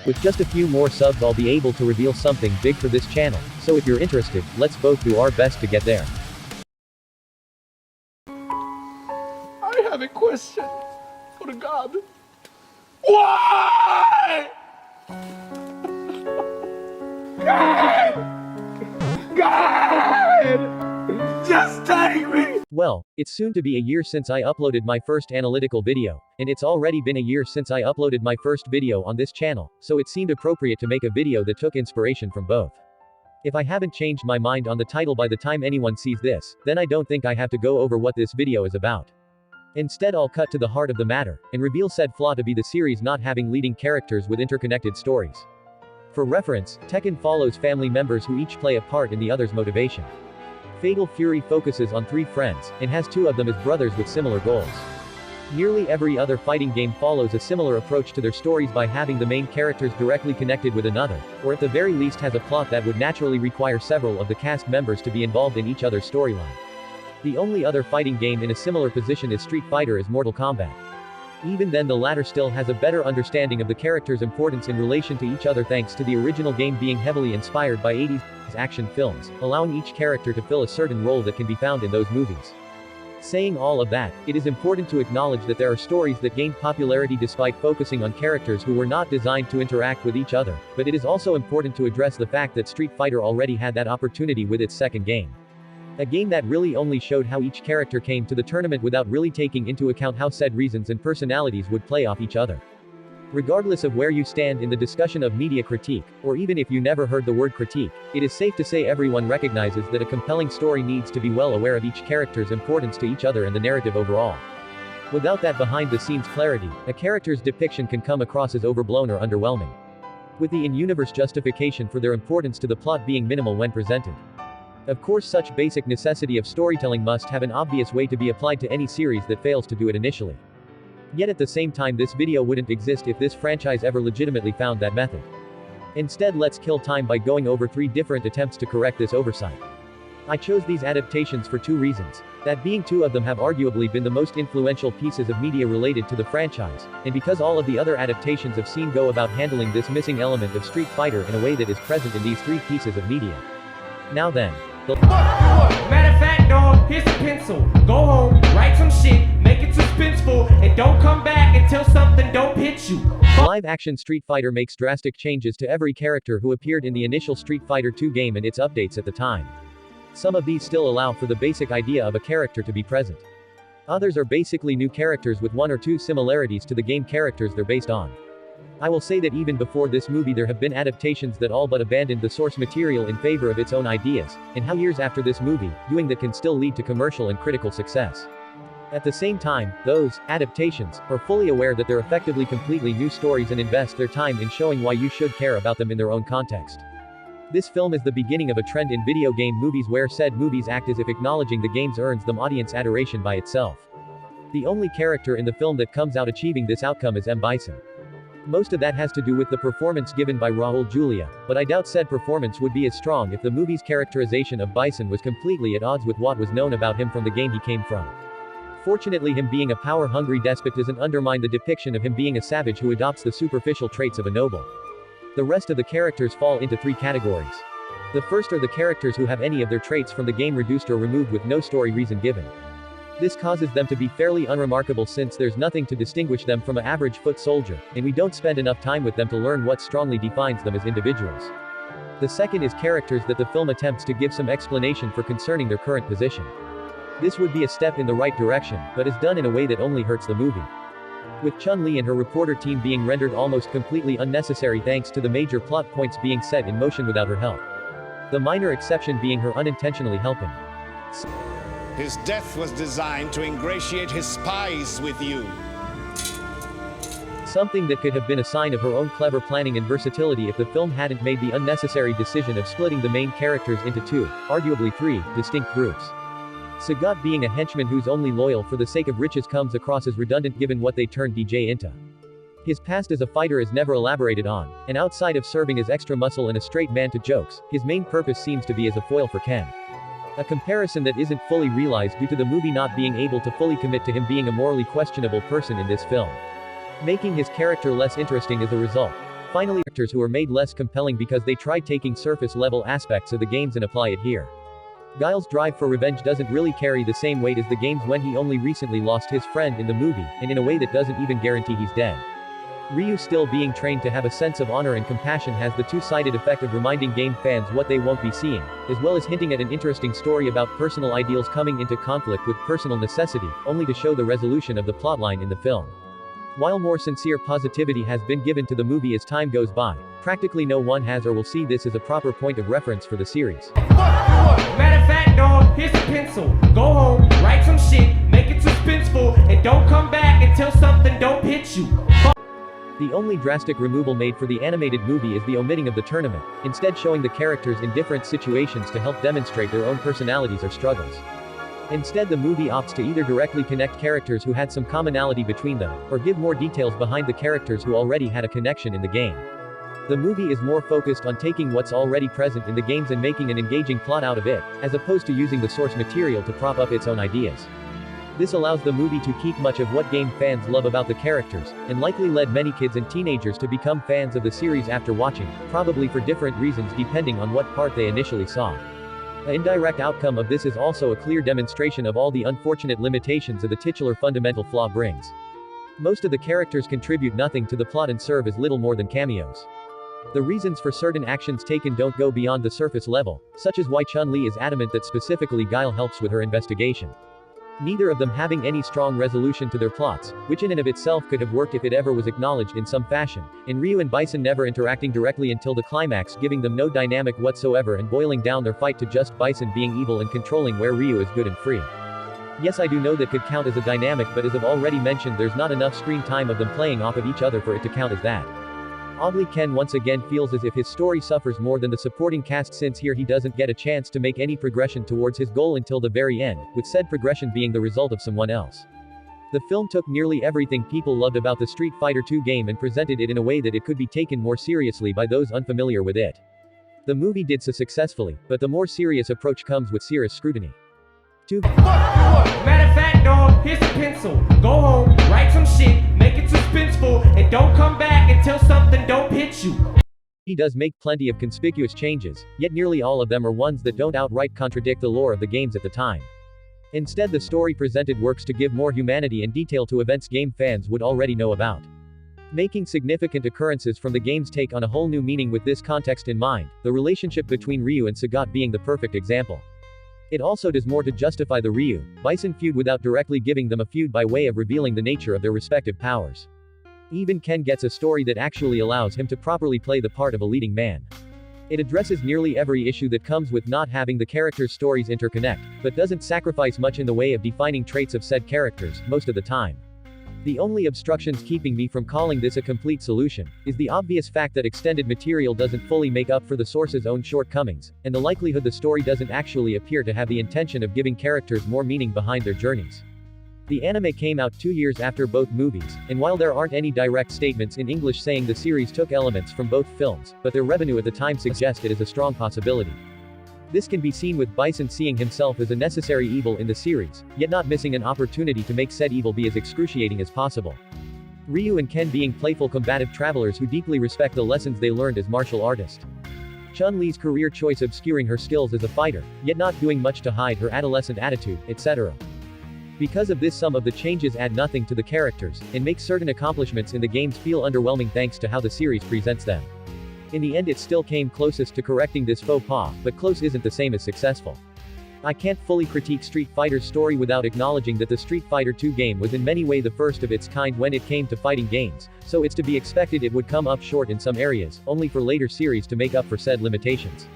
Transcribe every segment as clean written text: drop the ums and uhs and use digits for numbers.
With just a few more subs I'll be able to reveal something big for this channel, so if you're interested, let's both do our best to get there. I have a question for God. Why? God! Just take me! Well, it's soon to be a year since I uploaded my first analytical video, and it's already been a year since I uploaded my first video on this channel, so it seemed appropriate to make a video that took inspiration from both. If I haven't changed my mind on the title by the time anyone sees this, then I don't think I have to go over what this video is about. Instead I'll cut to the heart of the matter, and reveal said flaw to be the series not having leading characters with interconnected stories. For reference, Tekken follows family members who each play a part in the other's motivation. Fatal Fury focuses on 3 friends, and has 2 of them as brothers with similar goals. Nearly every other fighting game follows a similar approach to their stories by having the main characters directly connected with another, or at the very least has a plot that would naturally require several of the cast members to be involved in each other's storyline. The only other fighting game in a similar position as Street Fighter is Mortal Kombat. Even then the latter still has a better understanding of the characters' importance in relation to each other thanks to the original game being heavily inspired by 80s action films, allowing each character to fill a certain role that can be found in those movies. Saying all of that, it is important to acknowledge that there are stories that gained popularity despite focusing on characters who were not designed to interact with each other, but it is also important to address the fact that Street Fighter already had that opportunity with its second game. A game that really only showed how each character came to the tournament without really taking into account how said reasons and personalities would play off each other. Regardless of where you stand in the discussion of media critique, or even if you never heard the word critique, it is safe to say everyone recognizes that a compelling story needs to be well aware of each character's importance to each other and the narrative overall. Without that behind-the-scenes clarity, a character's depiction can come across as overblown or underwhelming, with the in-universe justification for their importance to the plot being minimal when presented. Of course, such basic necessity of storytelling must have an obvious way to be applied to any series that fails to do it initially. Yet at the same time this video wouldn't exist if this franchise ever legitimately found that method. Instead let's kill time by going over 3 different attempts to correct this oversight. I chose these adaptations for 2 reasons, that being 2 of them have arguably been the most influential pieces of media related to the franchise, and because all of the other adaptations I've seen go about handling this missing element of Street Fighter in a way that is present in these 3 pieces of media. Now then, matter of fact, dog, here's a pencil. Go home, write some shit, make it suspenseful, and don't come back until something don't hit you. Live-action Street Fighter makes drastic changes to every character who appeared in the initial Street Fighter II game and its updates at the time. Some of these still allow for the basic idea of a character to be present. Others are basically new characters with 1 or 2 similarities to the game characters they're based on. I will say that even before this movie there have been adaptations that all but abandoned the source material in favor of its own ideas, and how years after this movie, doing that can still lead to commercial and critical success. At the same time, those adaptations are fully aware that they're effectively completely new stories and invest their time in showing why you should care about them in their own context. This film is the beginning of a trend in video game movies where said movies act as if acknowledging the games earns them audience adoration by itself. The only character in the film that comes out achieving this outcome is M. Bison. Most of that has to do with the performance given by Raul Julia, but I doubt said performance would be as strong if the movie's characterization of Bison was completely at odds with what was known about him from the game he came from. Fortunately, him being a power-hungry despot doesn't undermine the depiction of him being a savage who adopts the superficial traits of a noble. The rest of the characters fall into 3 categories. The first are the characters who have any of their traits from the game reduced or removed with no story reason given. This causes them to be fairly unremarkable since there's nothing to distinguish them from an average foot soldier, and we don't spend enough time with them to learn what strongly defines them as individuals. The second is characters that the film attempts to give some explanation for concerning their current position. This would be a step in the right direction, but is done in a way that only hurts the movie. With Chun-Li and her reporter team being rendered almost completely unnecessary thanks to the major plot points being set in motion without her help. The minor exception being her unintentionally helping. His death was designed to ingratiate his spies with you. Something that could have been a sign of her own clever planning and versatility if the film hadn't made the unnecessary decision of splitting the main characters into 2, arguably 3, distinct groups. Sagat being a henchman who's only loyal for the sake of riches comes across as redundant given what they turned DJ into. His past as a fighter is never elaborated on, and outside of serving as extra muscle and a straight man to jokes, his main purpose seems to be as a foil for Ken. A comparison that isn't fully realized due to the movie not being able to fully commit to him being a morally questionable person in this film, making his character less interesting as a result. Finally, characters who are made less compelling because they tried taking surface-level aspects of the games and apply it here. Guile's drive for revenge doesn't really carry the same weight as the games when he only recently lost his friend in the movie, and in a way that doesn't even guarantee he's dead. Ryu still being trained to have a sense of honor and compassion has the two-sided effect of reminding game fans what they won't be seeing, as well as hinting at an interesting story about personal ideals coming into conflict with personal necessity, only to show the resolution of the plotline in the film. While more sincere positivity has been given to the movie as time goes by, practically no one has or will see this as a proper point of reference for the series. Matter of fact, dog, here's a pencil. Go home, write some shit, make it suspenseful, and don't come back until something don't hit you. The only drastic removal made for the animated movie is the omitting of the tournament, instead showing the characters in different situations to help demonstrate their own personalities or struggles. Instead, the movie opts to either directly connect characters who had some commonality between them, or give more details behind the characters who already had a connection in the game. The movie is more focused on taking what's already present in the games and making an engaging plot out of it, as opposed to using the source material to prop up its own ideas. This allows the movie to keep much of what game fans love about the characters, and likely led many kids and teenagers to become fans of the series after watching, probably for different reasons depending on what part they initially saw. An indirect outcome of this is also a clear demonstration of all the unfortunate limitations of the titular fundamental flaw brings. Most of the characters contribute nothing to the plot and serve as little more than cameos. The reasons for certain actions taken don't go beyond the surface level, such as why Chun-Li is adamant that specifically Guile helps with her investigation. Neither of them having any strong resolution to their plots, which in and of itself could have worked if it ever was acknowledged in some fashion, and Ryu and Bison never interacting directly until the climax, giving them no dynamic whatsoever and boiling down their fight to just Bison being evil and controlling where Ryu is good and free. Yes, I do know that could count as a dynamic, but as I've already mentioned, there's not enough screen time of them playing off of each other for it to count as that. Oddly, Ken once again feels as if his story suffers more than the supporting cast, since here he doesn't get a chance to make any progression towards his goal until the very end, with said progression being the result of someone else. The film took nearly everything people loved about the Street Fighter II game and presented it in a way that it could be taken more seriously by those unfamiliar with it. The movie did so successfully, but the more serious approach comes with serious scrutiny. Matter of fact, dog, here's a pencil. Go home, write some shit, make it suspenseful, and don't come back until something don't hit you. He does make plenty of conspicuous changes, yet nearly all of them are ones that don't outright contradict the lore of the games at the time. Instead, the story presented works to give more humanity and detail to events game fans would already know about. Making significant occurrences from the games take on a whole new meaning with this context in mind, the relationship between Ryu and Sagat being the perfect example. It also does more to justify the Ryu-Bison feud without directly giving them a feud by way of revealing the nature of their respective powers. Even Ken gets a story that actually allows him to properly play the part of a leading man. It addresses nearly every issue that comes with not having the characters' stories interconnect, but doesn't sacrifice much in the way of defining traits of said characters, most of the time. The only obstructions keeping me from calling this a complete solution is the obvious fact that extended material doesn't fully make up for the source's own shortcomings, and the likelihood the story doesn't actually appear to have the intention of giving characters more meaning behind their journeys. The anime came out 2 years after both movies, and while there aren't any direct statements in English saying the series took elements from both films, but their revenue at the time suggests it is a strong possibility. This can be seen with Bison seeing himself as a necessary evil in the series, yet not missing an opportunity to make said evil be as excruciating as possible. Ryu and Ken being playful combative travelers who deeply respect the lessons they learned as martial artists. Chun-Li's career choice obscuring her skills as a fighter, yet not doing much to hide her adolescent attitude, etc. Because of this, some of the changes add nothing to the characters, and make certain accomplishments in the games feel underwhelming thanks to how the series presents them. In the end, it still came closest to correcting this faux pas, but close isn't the same as successful. I can't fully critique Street Fighter's story without acknowledging that the Street Fighter II game was in many ways the first of its kind when it came to fighting games, so it's to be expected it would come up short in some areas, only for later series to make up for said limitations.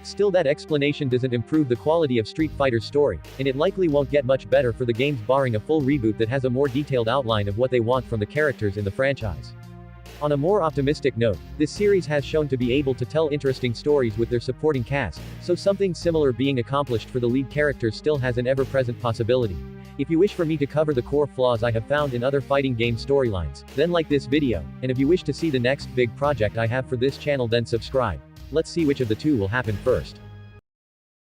Still, that explanation doesn't improve the quality of Street Fighter's story, and it likely won't get much better for the games barring a full reboot that has a more detailed outline of what they want from the characters in the franchise. On a more optimistic note, this series has shown to be able to tell interesting stories with their supporting cast, so something similar being accomplished for the lead characters still has an ever-present possibility. If you wish for me to cover the core flaws I have found in other fighting game storylines, then like this video, and if you wish to see the next big project I have for this channel, then subscribe. Let's see which of the two will happen first.